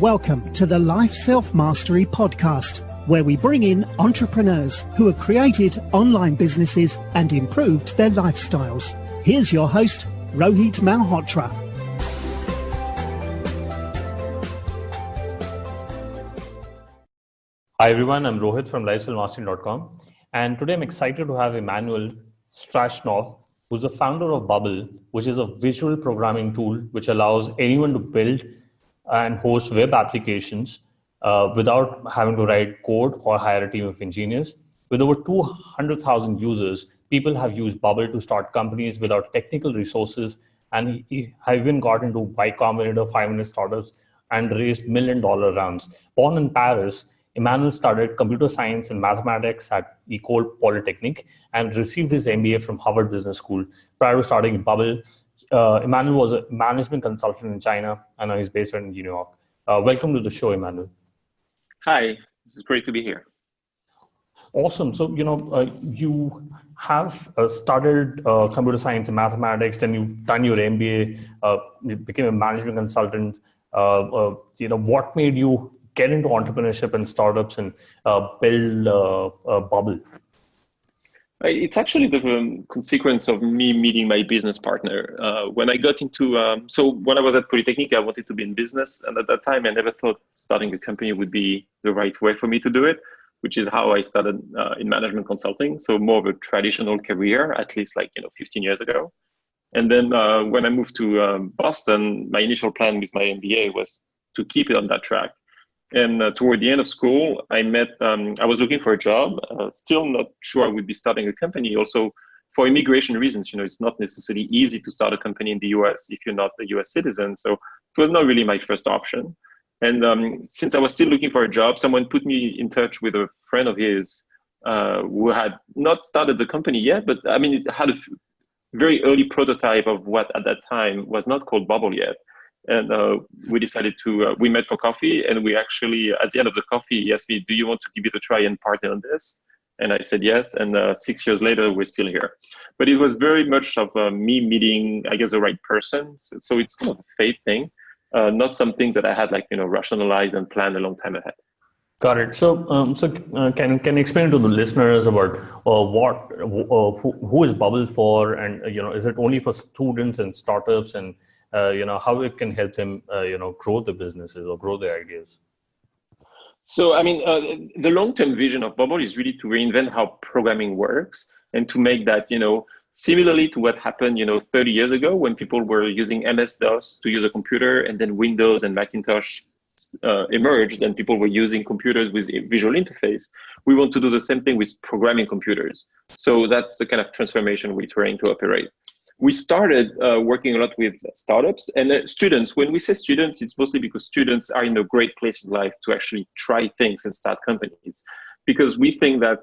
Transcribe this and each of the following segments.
Welcome to the Life Self-Mastery Podcast, where we bring in entrepreneurs who have created online businesses and improved their lifestyles. Here's your host, Rohit Malhotra. Hi everyone, I'm Rohit from lifeselfmastery.com, and today I'm excited to have Emmanuel Straschnov, who's the founder of Bubble, which is a visual programming tool which allows anyone to build and host web applications without having to write code or hire a team of engineers. With over 200,000 users, people have used Bubble to start companies without technical resources, and he have even got into YCombinator 500 startups and raised $1 million rounds. Born in Paris, Emmanuel studied computer science and mathematics at Ecole Polytechnique and received his MBA from Harvard Business School. Prior to starting Bubble, Emmanuel was a management consultant in China, and now he's based in New York. Welcome to the show, Emmanuel. Hi, it's great to be here. Awesome. So, you have studied computer science and mathematics, then you've done your MBA, you became a management consultant. What made you get into entrepreneurship and startups and build Bubble? It's actually the consequence of me meeting my business partner. When I got into, when I was at Polytechnique, I wanted to be in business. And at that time, I never thought starting a company would be the right way for me to do it, which is how I started in management consulting. So more of a traditional career, at least 15 years ago. And then when I moved to Boston, my initial plan with my MBA was to keep it on that track. And toward the end of school, I was looking for a job, still not sure I would be starting a company. Also, for immigration reasons, it's not necessarily easy to start a company in the US if you're not a US citizen. So it was not really my first option. And since I was still looking for a job, someone put me in touch with a friend of his who had not started the company yet, but it had a very early prototype of what at that time was not called Bubble yet. And we decided we met for coffee, and we actually, at the end of the coffee, he asked me, do you want to give it a try and partner on this? And I said yes, and 6 years later, we're still here. But it was very much of me meeting, I guess, the right person. So it's kind of a fate thing, not something that I had rationalized and planned a long time ahead. Got it. So, can you explain to the listeners about who is Bubble for, and is it only for students and startups, and how it can help them, grow their businesses or grow their ideas? So, the long-term vision of Bubble is really to reinvent how programming works and to make that, similarly to what happened, 30 years ago when people were using MS-DOS to use a computer, and then Windows and Macintosh emerged and people were using computers with a visual interface. We want to do the same thing with programming computers. So that's the kind of transformation we're trying to operate. We started working a lot with startups and students. When we say students, it's mostly because students are in a great place in life to actually try things and start companies. Because we think that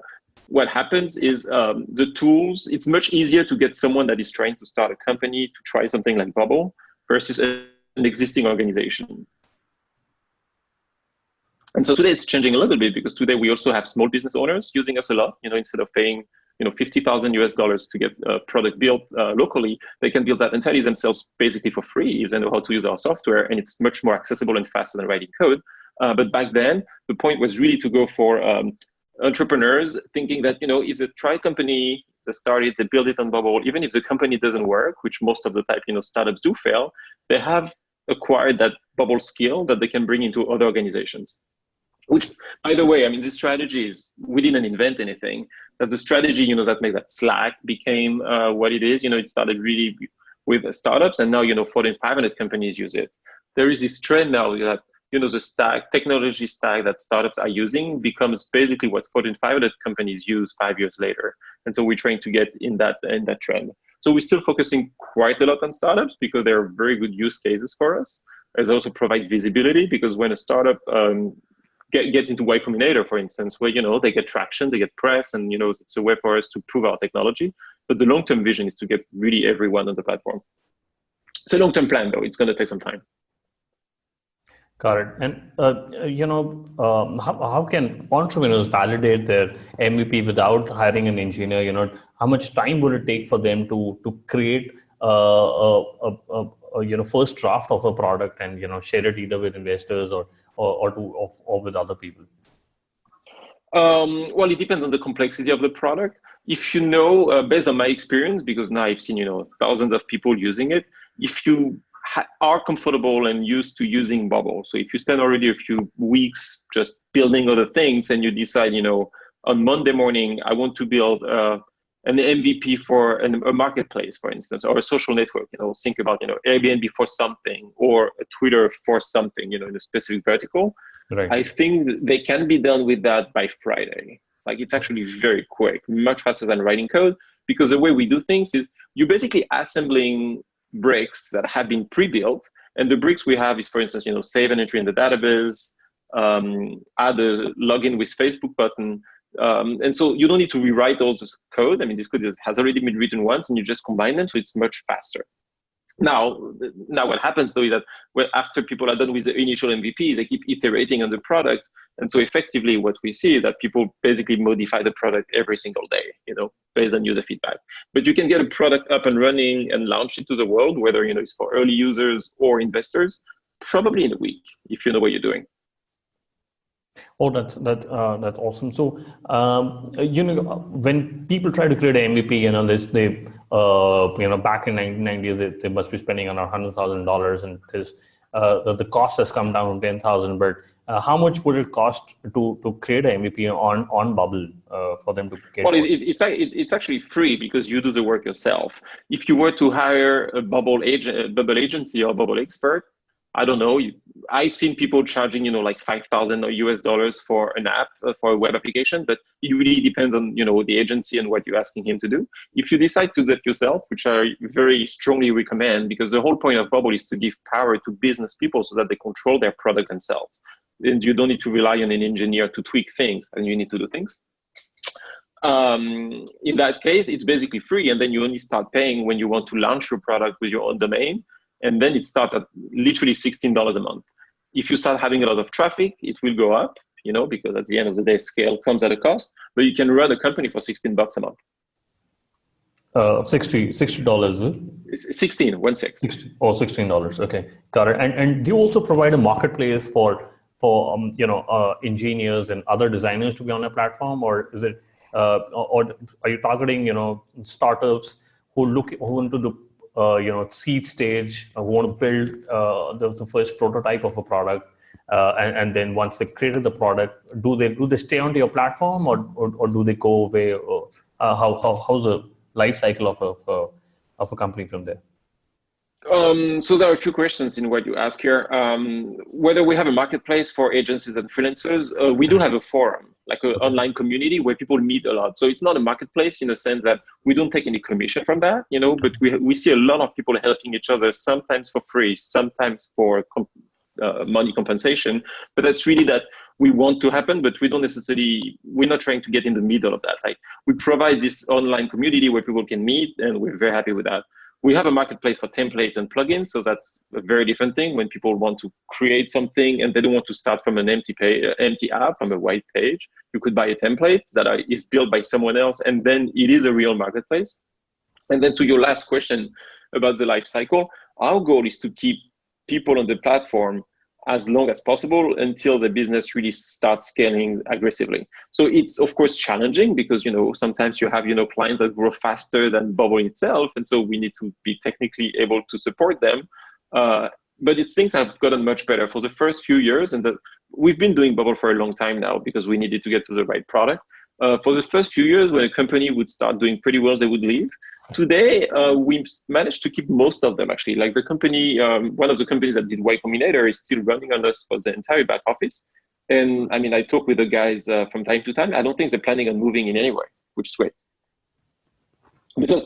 what happens is the tools, it's much easier to get someone that is trying to start a company to try something like Bubble versus an existing organization. And so today it's changing a little bit, because today we also have small business owners using us a lot. Instead of paying $50,000 to get a product built locally, they can build that entirely themselves basically for free if they know how to use our software, and it's much more accessible and faster than writing code. But back then, the point was really to go for entrepreneurs thinking that, if they try a company, they start it, they build it on Bubble, even if the company doesn't work, which most of the time, startups do fail, they have acquired that Bubble skill that they can bring into other organizations. Which, by the way, this strategy is, we didn't invent anything. That's the strategy, that made that Slack became what it is. It started really with startups, and now, Fortune 500 companies use it. There is this trend now that, the technology stack that startups are using becomes basically what Fortune 500 companies use 5 years later. And so we're trying to get in that trend. So we're still focusing quite a lot on startups because they're very good use cases for us. As also provide visibility, because when a startup gets into YCombinator, for instance, where, they get traction, they get press, and, it's a way for us to prove our technology. But the long-term vision is to get really everyone on the platform. It's a long-term plan, though. It's going to take some time. Got it. And, how can entrepreneurs validate their MVP without hiring an engineer? How much time would it take for them to create a first draft of a product and share it either with investors or with other people? Well, it depends on the complexity of the product. If you know, based on my experience, because now I've seen thousands of people using it, if you are comfortable and used to using Bubble, so if you spend already a few weeks just building other things and you decide, on Monday morning, I want to build an MVP for a marketplace, for instance, or a social network, think about, Airbnb for something or a Twitter for something, in a specific vertical. Right. I think they can be done with that by Friday. Like it's actually very quick, much faster than writing code, because the way we do things is you're basically assembling bricks that have been pre-built. And the bricks we have is, for instance, save an entry in the database, add a login with Facebook button. And so you don't need to rewrite all this code. I mean, this code has already been written once and you just combine them, so it's much faster. Now what happens though is that after people are done with the initial MVPs, they keep iterating on the product. And so effectively what we see is that people basically modify the product every single day, based on user feedback. But you can get a product up and running and launch it to the world, whether it's for early users or investors, probably in a week, if you know what you're doing. Oh, that's awesome. So, when people try to create an MVP, they back in 1990s, they must be spending around $100,000, and the cost has come down from 10,000. But how much would it cost to create an MVP on Bubble for them to get? Well, it's actually free because you do the work yourself. If you were to hire a Bubble agency or Bubble expert, I don't know. I've seen people charging, like $5,000 for an app, for a web application, but it really depends on, the agency and what you're asking him to do. If you decide to do that yourself, which I very strongly recommend, because the whole point of Bubble is to give power to business people so that they control their product themselves. And you don't need to rely on an engineer to tweak things, and you need to do things. In that case, it's basically free, and then you only start paying when you want to launch your product with your own domain. And then it starts at literally $16 a month. If you start having a lot of traffic, it will go up, because at the end of the day, scale comes at a cost. But you can run a company for $16 a month. $60. 16, 16. $16. Okay, got it. And do you also provide a marketplace for engineers and other designers to be on a platform, or is it, or are you targeting startups who want to do seed stage, who want to build the first prototype of a product, and then once they created the product, do they stay onto your platform, or do they go away? Or how's the life cycle of a company from there? So there are a few questions in what you ask here. Whether we have a marketplace for agencies and freelancers, we do have a forum, like an online community where people meet a lot. So it's not a marketplace in the sense that we don't take any commission from that, but we see a lot of people helping each other, sometimes for free, sometimes for money compensation. But that's really that we want to happen, but we're not trying to get in the middle of that. Like we provide this online community where people can meet, and we're very happy with that. We have a marketplace for templates and plugins, so that's a very different thing when people want to create something and they don't want to start from an empty app, from a white page. You could buy a template that is built by someone else, and then it is a real marketplace. And then to your last question about the life cycle, our goal is to keep people on the platform as long as possible until the business really starts scaling aggressively. So it's of course challenging because sometimes you have clients that grow faster than Bubble itself, and so we need to be technically able to support them. But things have gotten much better for the first few years, and we've been doing Bubble for a long time now because we needed to get to the right product. For the first few years, when a company would start doing pretty well, they would leave. Today, we managed to keep most of them actually. Like the company, one of the companies that did YCombinator is still running on us for the entire back office. And I mean, I talk with the guys from time to time. I don't think they're planning on moving in anywhere, which is great. Because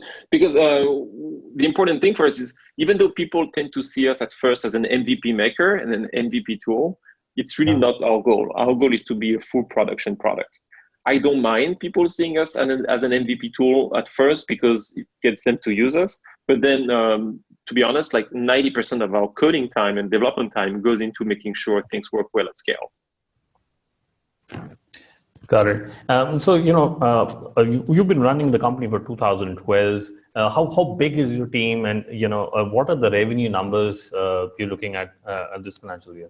the important thing for us is, even though people tend to see us at first as an MVP maker and an MVP tool, it's really not our goal. Our goal is to be a full production product. I don't mind people seeing us as an MVP tool at first because it gets them to use us. But then, to be honest, like 90% of our coding time and development time goes into making sure things work well at scale. Got it. So, you've been running the company for 2012. How big is your team, and what are the revenue numbers you're looking at this financial year?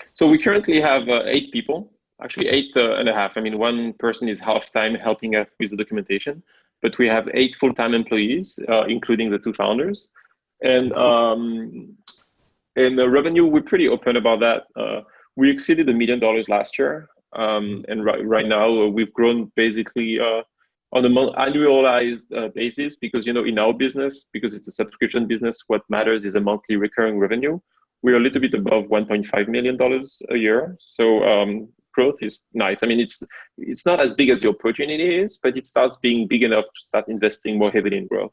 So we currently have 8 people, actually 8.5. I mean, one person is half-time helping us with the documentation, but we have 8 full-time employees, including the 2 founders. And the revenue, we're pretty open about that. We exceeded $1 million last year. And right now we've grown basically on an annualized basis, because in our business, because it's a subscription business, what matters is a monthly recurring revenue. We're a little bit above $1.5 million a year. So growth is nice. I mean, it's not as big as the opportunity is, but it starts being big enough to start investing more heavily in growth.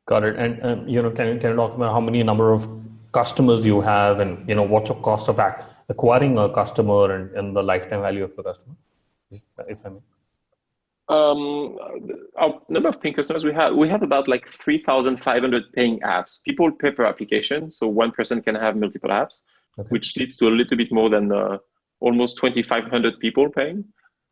Got it. And can you talk about how many number of customers you have, and what's the cost of acquiring a customer, and the lifetime value of a customer, if I may? Our number of paying customers, we have about like 3,500 paying apps. People pay per application, so one person can have multiple apps, okay, which leads to a little bit more than almost 2,500 people paying.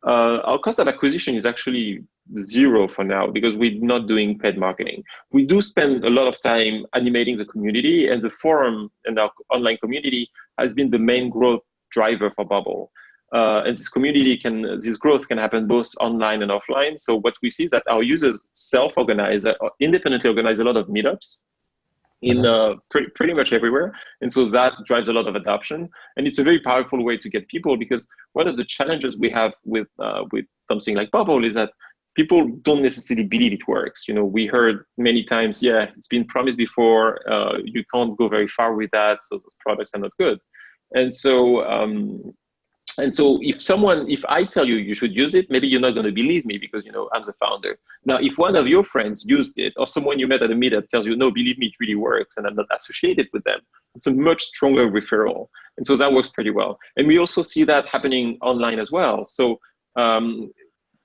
Our cost of acquisition is actually 0 for now, because we're not doing paid marketing. We do spend a lot of time animating the community, and the forum and our online community has been the main growth driver for Bubble. And this growth can happen both online and offline. So what we see is that our users self-organize, independently organize a lot of meetups in pretty much everywhere. And so that drives a lot of adoption. And it's a very powerful way to get people, because one of the challenges we have with something like Bubble is that people don't necessarily believe it works. We heard many times, yeah, it's been promised before, you can't go very far with that, so those products are not good. And so if I tell you you should use it, maybe you're not going to believe me, because I'm the founder. Now, if one of your friends used it, or someone you met at a meetup tells you, no, believe me, it really works, and I'm not associated with them, it's a much stronger referral. And so that works pretty well. And we also see that happening online as well. So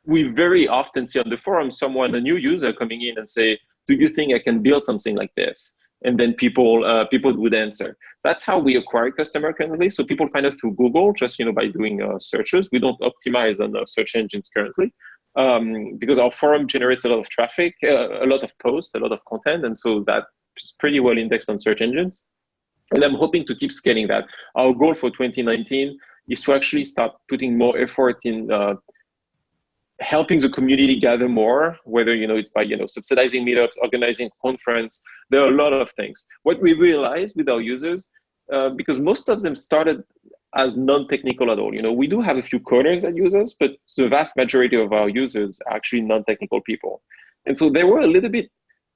we very often see on the forum a new user coming in and say, do you think I can build something like this? And then people would answer. That's how we acquire customer currently. So people find us through Google, just by doing searches. We don't optimize on search engines currently, because our forum generates a lot of traffic, a lot of posts, a lot of content, and so that's pretty well indexed on search engines. And I'm hoping to keep scaling that. Our goal for 2019 is to actually start putting more effort in helping the community gather more, whether it's by subsidizing meetups, organizing conference. There are a lot of things. What we realized with our users, because most of them started as non-technical at all. We do have a few coders that use us, but the vast majority of our users are actually non-technical people. And so they were a little bit,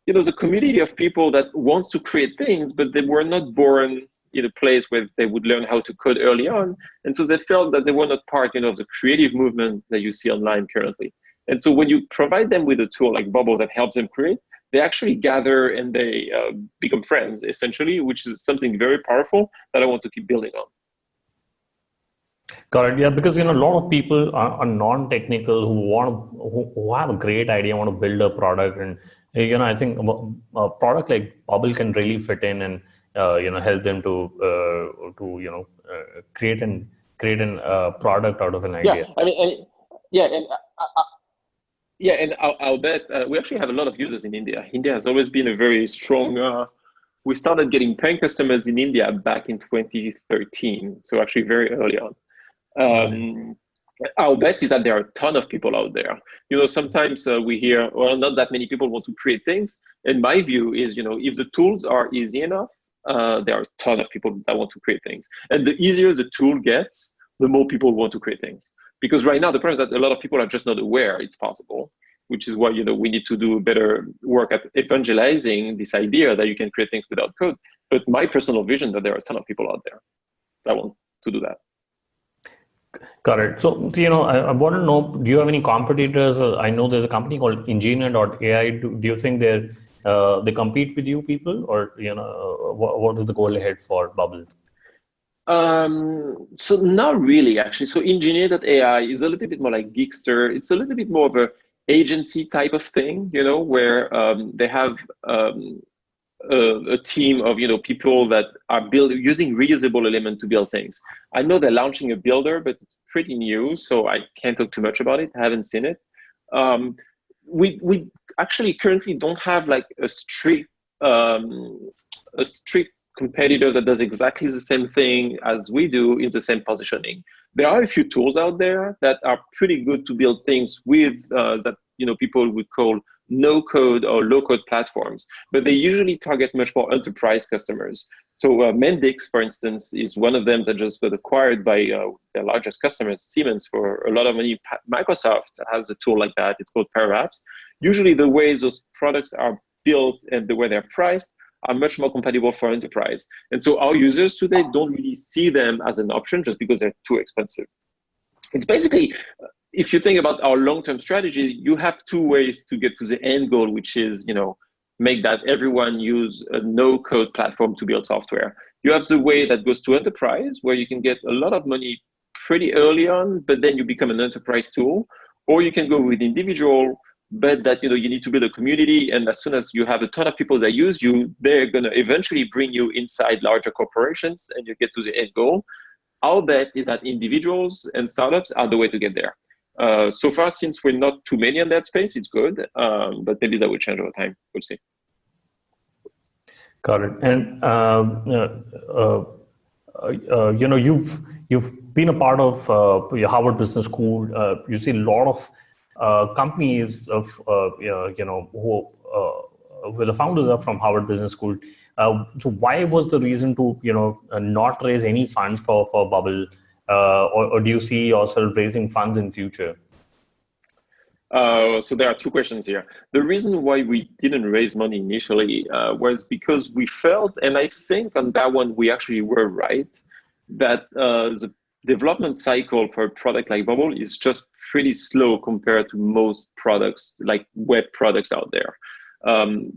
the community of people that wants to create things, but they were not born in a place where they would learn how to code early on. And so they felt that they were not part of the creative movement that you see online currently. And so when you provide them with a tool like Bubble that helps them create, they actually gather and they become friends, essentially, which is something very powerful that I want to keep building on. Got it. Yeah, because a lot of people are non-technical who have a great idea, want to build a product, and I think a product like Bubble can really fit in and help them to create a product out of an idea. I'll bet we actually have a lot of users in India. India has always been a very strong. We started getting paying customers in India back in 2013, so actually very early on. Our bet is that there are a ton of people out there. Sometimes we hear, well, not that many people want to create things. And my view is, if the tools are easy enough, there are a ton of people that want to create things. And the easier the tool gets, the more people want to create things. Because right now, the problem is that a lot of people are just not aware it's possible, which is why we need to do better work at evangelizing this idea that you can create things without code. But my personal vision that there are a ton of people out there that want to do that. Got it. So I want to know, do you have any competitors? I know there's a company called Engineer.ai. Do you think they compete with you people, or what is the goal ahead for Bubble? So not really, actually. So Engineer.ai is a little bit more like Geekster. It's a little bit more of a agency type of thing, where they have a team of people that are using reusable element to build things. I know they're launching a builder, but it's pretty new, so I can't talk too much about it. I haven't seen it. We actually currently don't have like a strict competitor that does exactly the same thing as we do in the same positioning. There are a few tools out there that are pretty good to build things with that people would call no-code or low-code platforms, but they usually target much more enterprise customers. So Mendix, for instance, is one of them that just got acquired by their largest customers, Siemens, for a lot of money. Microsoft has a tool like that. It's called Power Apps. Usually the way those products are built and the way they're priced are much more compatible for enterprise. And so our users today don't really see them as an option just because they're too expensive. It's basically, if you think about our long-term strategy, you have two ways to get to the end goal, which is, make that everyone use a no-code platform to build software. You have the way that goes to enterprise, where you can get a lot of money pretty early on, but then you become an enterprise tool, or you can go with individual, but that you need to build a community, and as soon as you have a ton of people that use you, they're going to eventually bring you inside larger corporations, and you get to the end goal. Our bet is that individuals and startups are the way to get there. So far, since we're not too many in that space, it's good, but maybe that will change over time. We'll see. Got it. And you've been a part of your Harvard Business School. You see a lot of companies of who where the founders are from Harvard Business School. So why was the reason to not raise any funds for Bubble, or do you see yourself raising funds in future? So there are two questions here. The reason why we didn't raise money initially was because we felt, and I think on that one we actually were right, that the development cycle for a product like Bubble is just pretty slow compared to most products, like web products out there.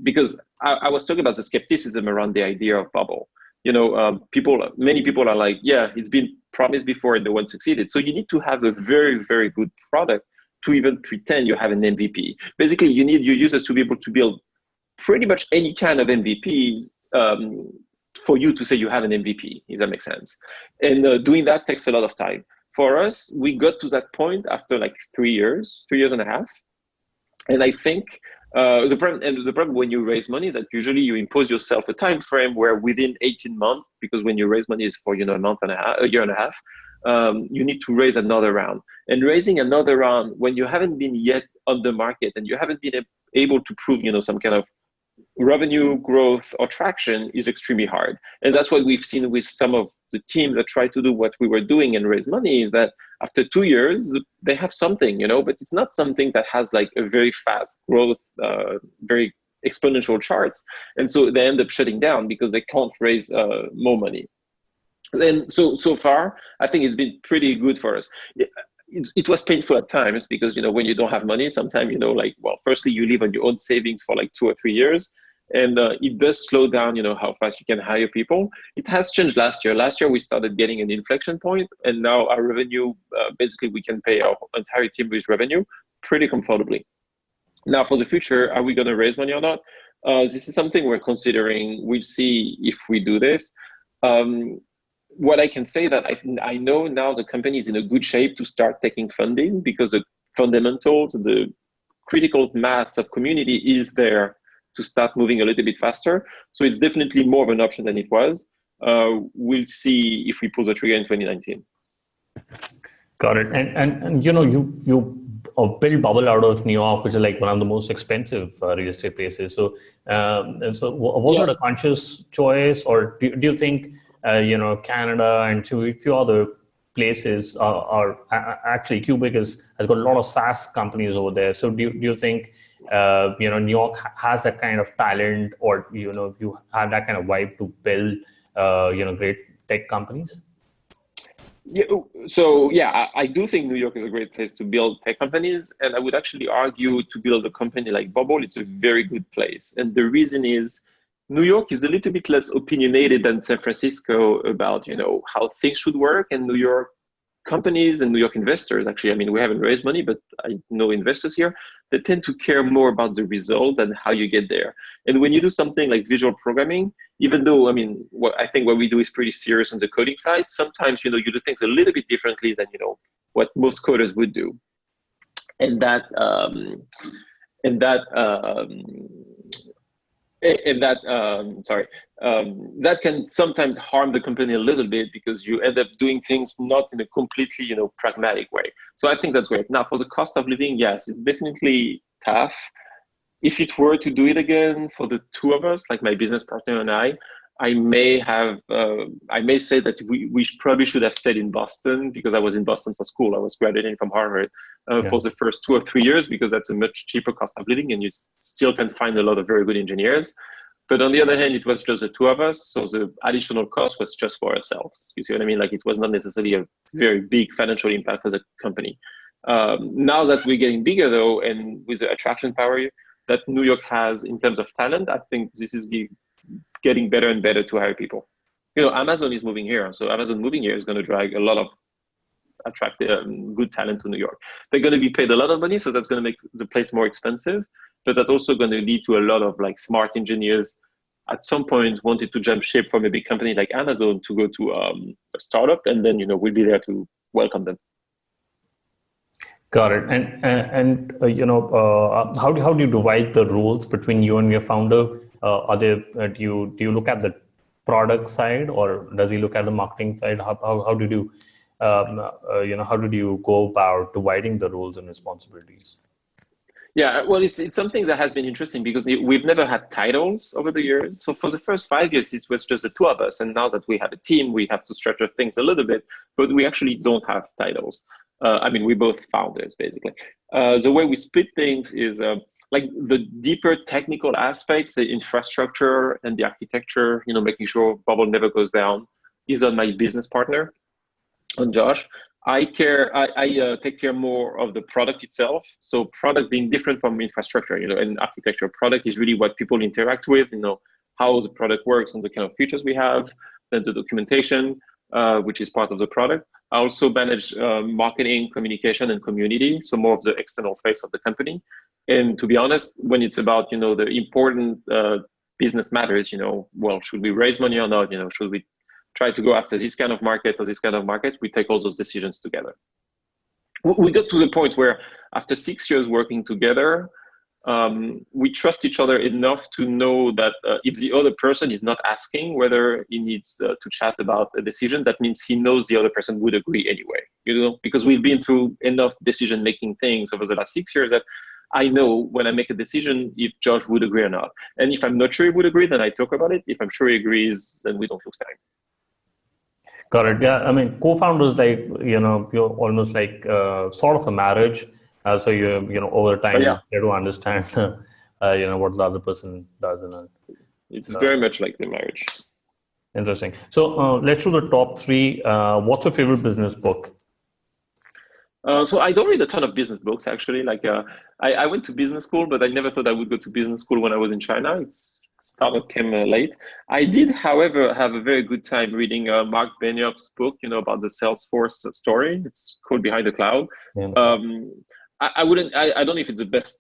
Because I was talking about the skepticism around the idea of Bubble. Many people are like, yeah, it's been promised before and no one succeeded. So you need to have a very, very good product to even pretend you have an MVP. Basically, you need your users to be able to build pretty much any kind of MVPs for you to say you have an MVP, if that makes sense. And doing that takes a lot of time. For us, we got to that point after like 3 years and a half. And I think the problem when you raise money is that usually you impose yourself a time frame where within 18 months, because when you raise money is for a year and a half, you need to raise another round. And raising another round when you haven't been yet on the market and you haven't been able to prove some kind of revenue growth or traction is extremely hard. And that's what we've seen with some of the teams that try to do what we were doing and raise money, is that after 2 years, they have something, but it's not something that has like a very fast growth, very exponential charts. And so they end up shutting down because they can't raise more money. And so far, I think it's been pretty good for us. It was painful at times because, when you don't have money, sometimes, firstly, you live on your own savings for like 2 or 3 years. And it does slow down, how fast you can hire people. It has changed last year. Last year, we started getting an inflection point, and now our revenue, basically, we can pay our entire team with revenue pretty comfortably. Now, for the future, are we going to raise money or not? This is something we're considering. We'll see if we do this. What I can say that I know now the company is in a good shape to start taking funding because the fundamentals, the critical mass of community is there to start moving a little bit faster. So it's definitely more of an option than it was. We'll see if we pull the trigger in 2019. Got it. And you built Bubble out of New York, which is like one of the most expensive real estate places. So was it a conscious choice, or do you think Canada and a few other places are actually Quebec has got a lot of SaaS companies over there. So do you think New York has that kind of talent, or you have that kind of vibe to build great tech companies? Yeah, so yeah, I do think New York is a great place to build tech companies, and I would actually argue to build a company like Bubble, it's a very good place. And the reason is New York is a little bit less opinionated than San Francisco about how things should work, and New York companies and New York investors, actually, I mean, we haven't raised money, but I know investors here, they tend to care more about the result and how you get there. And when you do something like visual programming, even though, I mean, I think what we do is pretty serious on the coding side, sometimes, you do things a little bit differently than, what most coders would do. And that, that can sometimes harm the company a little bit because you end up doing things not in a completely, pragmatic way. So I think that's great. Now, for the cost of living, yes, it's definitely tough. If it were to do it again for the two of us, like my business partner and I may say that we probably should have stayed in Boston because I was in Boston for school. I was graduating from Harvard for the first 2 or 3 years because that's a much cheaper cost of living and you still can find a lot of very good engineers. But on the other hand, it was just the two of us. So the additional cost was just for ourselves. You see what I mean? Like it was not necessarily a very big financial impact for the company. Now that we're getting bigger though, and with the attraction power that New York has in terms of talent, I think this is getting better and better to hire people. Amazon is moving here. So Amazon moving here is going to drag a lot of attractive, good talent to New York. They're going to be paid a lot of money. So that's going to make the place more expensive. But that's also going to lead to a lot of like smart engineers at some point wanted to jump ship from a big company like Amazon to go to a startup. And then, we'll be there to welcome them. Got it. And how do you divide the roles between you and your founder? Do you look at the product side, or does he look at the marketing side? How did you go about dividing the roles and responsibilities? Yeah, well, it's something that has been interesting because we've never had titles over the years. So for the first 5 years, it was just the two of us, and now that we have a team, we have to structure things a little bit, but we actually don't have titles. We're both founders, basically. The way we split things is like the deeper technical aspects, the infrastructure and the architecture, making sure Bubble never goes down, is on my business partner, on Josh. I take care more of the product itself. So product being different from infrastructure, and architecture. Product is really what people interact with, how the product works and the kind of features we have, then the documentation, which is part of the product. I also manage marketing, communication, and community, so more of the external face of the company. And to be honest, when it's about the important business matters, well, should we raise money or not? Should we try to go after this kind of market or this kind of market? We take all those decisions together. We got to the point where after 6 years working together, we trust each other enough to know that if the other person is not asking whether he needs to chat about a decision, that means he knows the other person would agree anyway, because we've been through enough decision-making things over the last 6 years that I know when I make a decision if Josh would agree or not. And if I'm not sure he would agree, then I talk about it. If I'm sure he agrees, then we don't lose time. Got it. Yeah, co-founders, you're almost like sort of a marriage. So over time, you try to understand, what the other person does. It's very much like the marriage. Interesting. So let's do the top 3. What's your favorite business book? So I don't read a ton of business books, actually. I went to business school, but I never thought I would go to business school when I was in China. Startup came late. I did, however, have a very good time reading Mark Benioff's book, about the Salesforce story. It's called Behind the Cloud. Yeah. I don't know if it's the best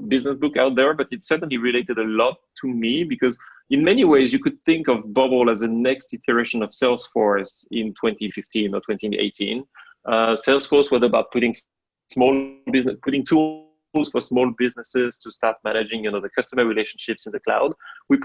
business book out there, but it certainly related a lot to me because in many ways you could think of Bubble as the next iteration of Salesforce in 2015 or 2018. Salesforce was about putting tools for small businesses to start managing, the customer relationships in the cloud. We're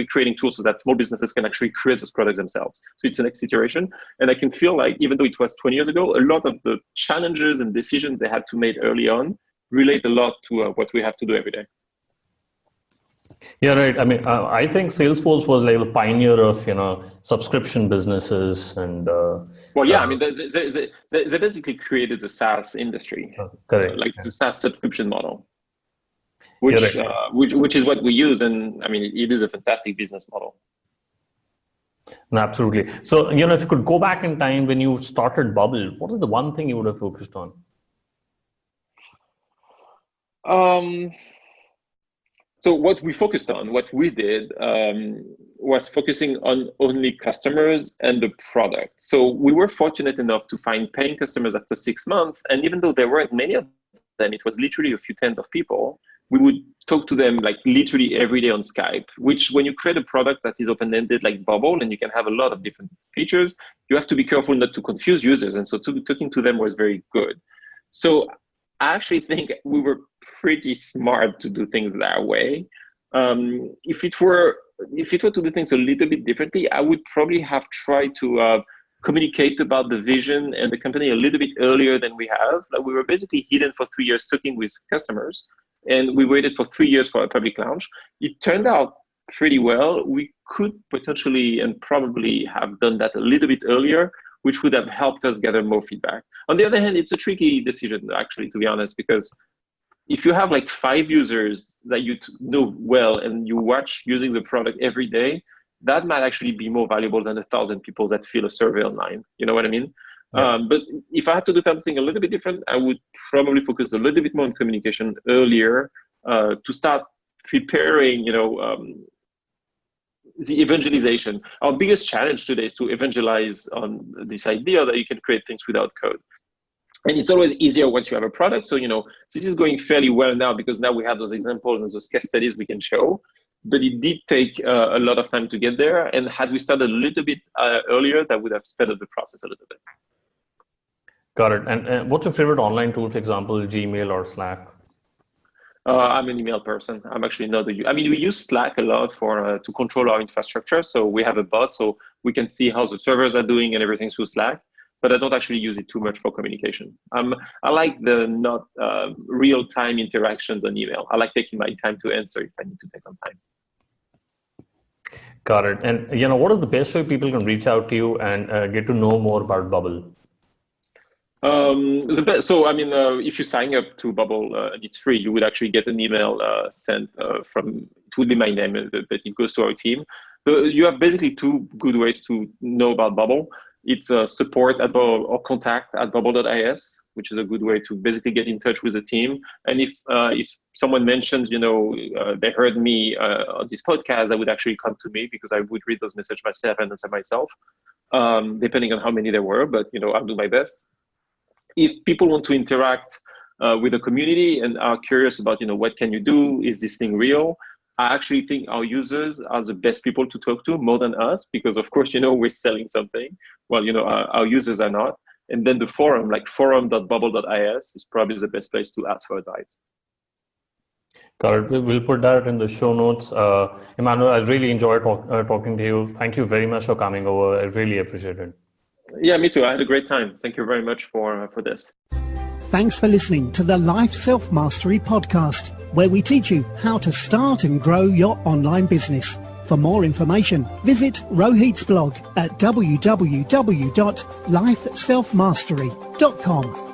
creating tools so that small businesses can actually create those products themselves. So it's the next iteration. And I can feel like, even though it was 20 years ago, a lot of the challenges and decisions they had to make early on relate a lot to what we have to do every day. Yeah, right. I think Salesforce was like the pioneer of, subscription businesses and. They basically created the SaaS industry, correct. The SaaS subscription model, which is what we use, and it is a fantastic business model. No, absolutely. So, if you could go back in time when you started Bubble, what is the one thing you would have focused on? So what we focused on, what we did, was focusing on only customers and the product. So we were fortunate enough to find paying customers after 6 months. And even though there weren't many of and it was literally a few tens of people, we would talk to them like literally every day on Skype, which when you create a product that is open-ended like Bubble and you can have a lot of different features, you have to be careful not to confuse users. And so talking to them was very good. So I actually think we were pretty smart to do things that way. If it were to do things a little bit differently, I would probably have tried to communicate about the vision and the company a little bit earlier than we have. Like we were basically hidden for 3 years talking with customers, and we waited for 3 years for a public launch. It turned out pretty well. We could potentially and probably have done that a little bit earlier, which would have helped us gather more feedback. On the other hand, it's a tricky decision, actually, to be honest, because if you have like 5 users that you know well and you watch using the product every day, that might actually be more valuable than 1,000 people that fill a survey online. You know what I mean? Yeah. But if I had to do something a little bit different, I would probably focus a little bit more on communication earlier to start preparing, the evangelization. Our biggest challenge today is to evangelize on this idea that you can create things without code. And it's always easier once you have a product. So, this is going fairly well now because now we have those examples and those case studies we can show. But it did take a lot of time to get there. And had we started a little bit earlier, that would have sped up the process a little bit. Got it. And what's your favorite online tool, for example, Gmail or Slack? I'm an email person. I'm actually not we use Slack a lot to control our infrastructure. So we have a bot, so we can see how the servers are doing and everything through Slack. But I don't actually use it too much for communication. I like the not real-time interactions on email. I like taking my time to answer if I need to take some time. Got it. And what is the best way people can reach out to you and get to know more about Bubble? If you sign up to Bubble and it's free, you would actually get an email sent from, it would be my name, but it goes to our team. You have basically 2 good ways to know about Bubble. It's support at Bubble or contact at bubble.is, which is a good way to basically get in touch with the team. And if someone mentions, they heard me on this podcast, I would actually come to me because I would read those messages myself and answer myself, depending on how many there were, but I'll do my best. If people want to interact with the community and are curious about, what can you do? Is this thing real? I actually think our users are the best people to talk to more than us because, of course, we're selling something. Well, our users are not. And then the forum, like forum.bubble.is, is probably the best place to ask for advice. Got it. We'll put that in the show notes. Emmanuel, I really enjoyed talking to you. Thank you very much for coming over. I really appreciate it. Yeah, me too. I had a great time. Thank you very much for this. Thanks for listening to the Life Self-Mastery podcast, where we teach you how to start and grow your online business. For more information, visit Rohit's blog at www.lifeselfmastery.com.